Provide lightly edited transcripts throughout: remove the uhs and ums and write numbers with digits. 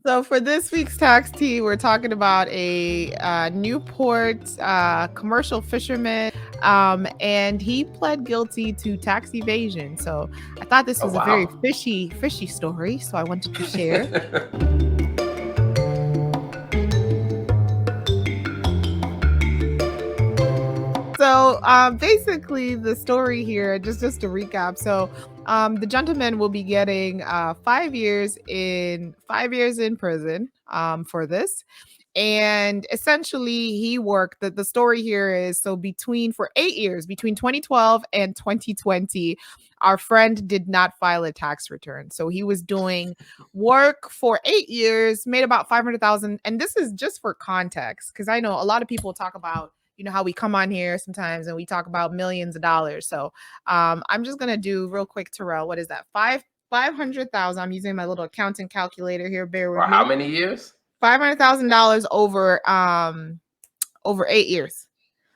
So for this week's tax tea, we're talking about a Newport commercial fisherman, and he pled guilty to tax evasion. So I thought this Oh was a very wow. fishy story. So I wanted to share. So basically, the story here, just to recap. So the gentleman will be getting 5 years in prison for this. And essentially, he worked. The story here is so for 8 years, between 2012 and 2020, our friend did not file a tax return. So he was doing work for 8 years, made about 500,000. And this is just for context, because I know a lot of people talk about how we come on here sometimes and we talk about millions of dollars. So I'm just gonna do real quick, Terrell. What is that? 500,000. I'm using my little accounting calculator here. Bear with For how me. many years? $500,000 over 8 years.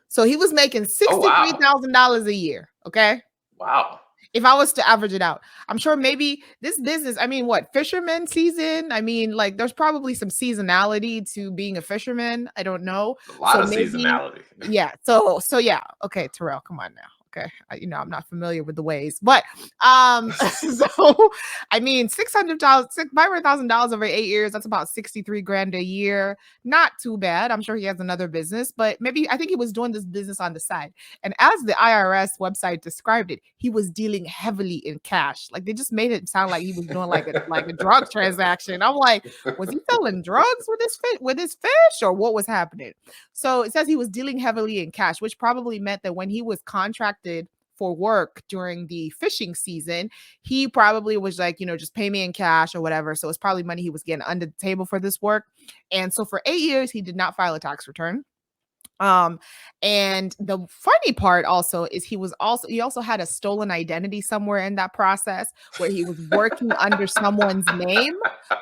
So he was making Oh wow. $63,000 a year. Okay. Wow. If I was to average it out, I'm sure maybe this business, I mean, what fisherman season? I mean, like there's probably some seasonality to being a fisherman. I don't know. A lot So of maybe, seasonality. yeah. So yeah. Okay, Terrell, come on now. Okay. I'm not familiar with the ways, but so I mean, $500,000 over 8 years, that's about 63 grand a year. Not too bad. I'm sure he has another business, but maybe I think he was doing this business on the side. And as the IRS website described it, he was dealing heavily in cash. Like they just made it sound like he was doing like a drug transaction. I'm like, was he selling drugs with his fish, or what was happening? So it says he was dealing heavily in cash, which probably meant that when he was contracted for work during the fishing season, he probably was like, just pay me in cash or whatever. So it's probably money he was getting under the table for this work. And so for 8 years, he did not file a tax return. Um, and the funny part also is he also had a stolen identity somewhere in that process where he was working under someone's name.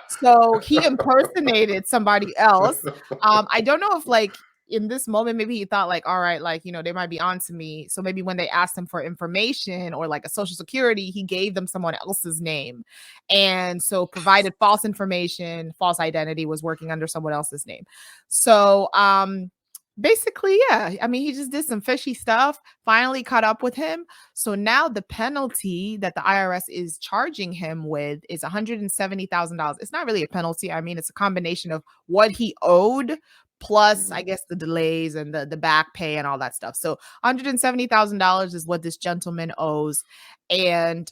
So he impersonated somebody else. I don't know if like in this moment, maybe he thought like, all right, like, they might be on to me. So maybe when they asked him for information or like a social security, he gave them someone else's name. And so provided false information, false identity, was working under someone else's name. So, basically, yeah. I mean, he just did some fishy stuff, finally caught up with him. So now the penalty that the IRS is charging him with is $170,000. It's not really a penalty. I mean, it's a combination of what he owed plus I Mhm. guess the delays and the back pay and all that stuff. So $170,000 is what this gentleman owes. And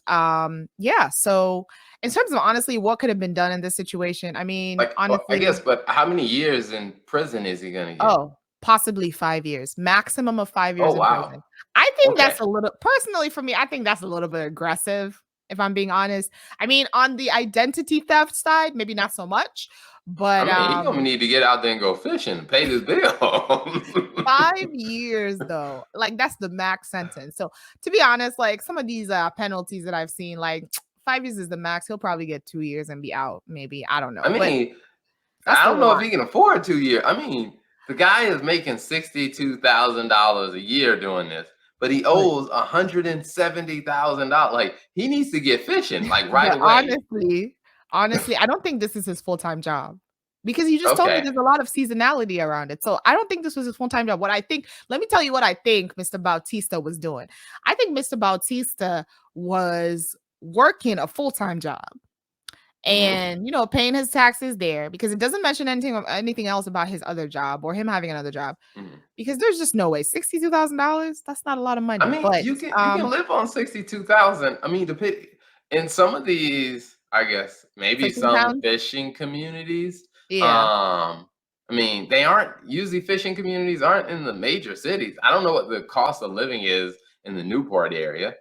yeah, so in terms of honestly what could have been done in this situation, I mean, Like, I guess, honestly, but how many years in prison is he gonna get? oh, possibly 5 years, maximum of 5 Oh years in wow. prison. I think Okay. that's a little personally for me, I think that's a little bit aggressive, if I'm being honest. I mean, on the identity theft side, maybe not so much, I but, mean, he gonna need to get out there and go fishing and pay this bill. 5 years though, like, that's the max sentence. So, to be honest, like, some of these, penalties that I've seen, like, 5 years is the max. He'll probably get 2 years and be out, maybe, I don't I know, but mean, that's I still don't a know if lot. he can afford 2 years. I mean, the guy is making $62,000 a year doing this, but he But owes $170,000. Like he needs to get fishing like right But away. honestly, I don't think this is his full-time job because you just told me Okay. there's a lot of seasonality around it. So I don't think this was his full-time job. Let me tell you what I think Mr. Bautista was doing. I think Mr. Bautista was working a full-time job Hmm. and, paying his taxes there because it doesn't mention anything else about his other job or him having another job Hmm. because there's just no way $62,000, that's not a lot of I money. mean, But you can live on 62,000. I mean, in some of these, I guess maybe fishing some town, fishing communities. yeah. I mean, they aren't usually fishing communities aren't in the major cities. I don't know what the cost of living is in the Newport area.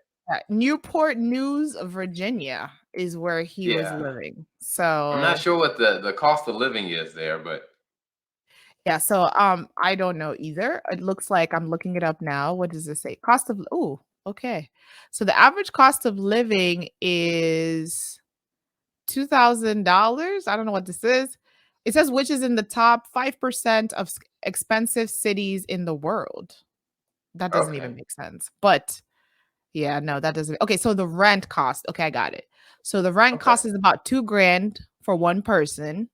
Newport News, Virginia is where he was Yeah, living. I'm not So, sure what the cost of living is there, but yeah, so, I don't know either. It looks like I'm looking it up now. What does it say? Okay. So the average cost of living is $2,000. I don't know what this is. It says which is in the top 5% of expensive cities in the world. That doesn't okay, even make sense. But yeah, no, that doesn't. Okay, so the rent cost. Okay, I got it. So the rent okay. cost is about 2 grand for one person.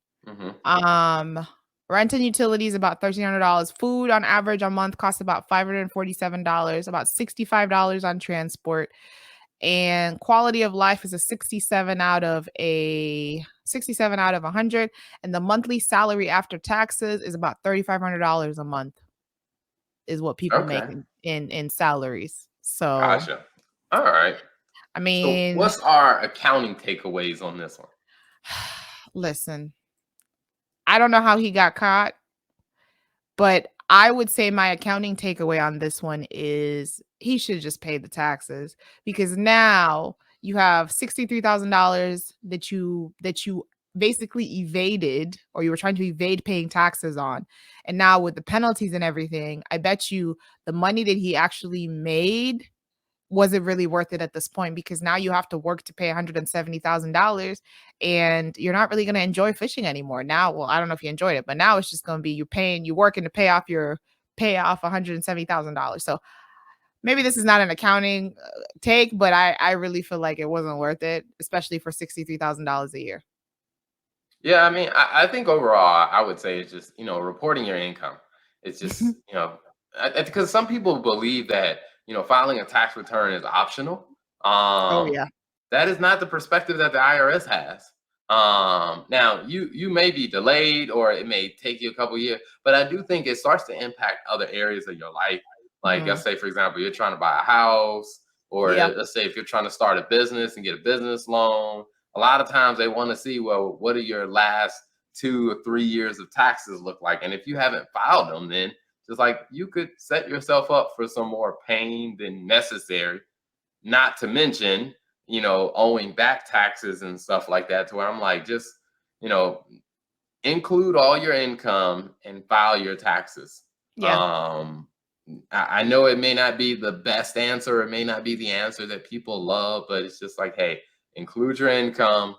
Um, Rent and utilities about $1,300. Food on average a month costs about $547, about $65 on transport. And quality of life is a 67 out of 100. And the monthly salary after taxes is about $3,500 a month is what people make Okay. in salaries. So, Gotcha. All right. I So, mean, what's our accounting takeaways on this one? listen, I don't know how he got caught, but I would say my accounting takeaway on this one is he should just pay the taxes, because now you have $63,000 that you basically evaded, or you were trying to evade paying taxes on. And now with the penalties and everything, I bet you the money that he actually made wasn't really worth it at this point, because now you have to work to pay $170,000, and you're not really going to enjoy fishing anymore. Now, well, I don't know if you enjoyed it, but now it's just going to be you working to pay off $170,000. So maybe this is not an accounting take, but I really feel like it wasn't worth it, especially for $63,000 a year. Yeah, I mean, I think overall, I would say it's just, reporting your income. It's just, because some people believe that, filing a tax return is optional. Oh Um, yeah. that is not the perspective that the IRS has. Now you may be delayed, or it may take you a couple years, but I do think it starts to impact other areas of your life. Like, Mhm. let's say, for example, you're trying to buy a house, or Yeah. let's say if you're trying to start a business and get a business loan. A lot of times they want to see, well, what do your last 2 or 3 years of taxes look like? And if you haven't filed them, then just like you could set yourself up for some more pain than necessary. Not to mention, owing back taxes and stuff like that, to where I'm like, just, you know, include all your income and file your taxes. Yeah. Um, I know it may not be the best answer, it may not be the answer that people love, but it's just like, hey, include your income,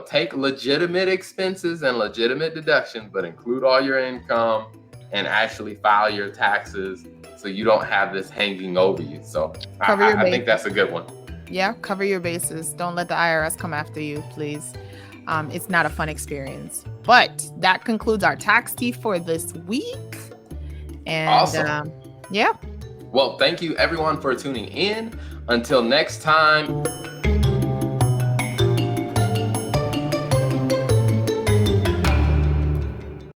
take legitimate expenses and legitimate deductions, but include all your income and actually file your taxes so you don't have this hanging over you. So Cover your I think bases. that's a good one. Yeah, cover your bases. Don't let the IRS come after you, please. It's not a fun experience. But that concludes our tax tea for this week. And Awesome. yeah. Well, thank you everyone for tuning in. Until next time.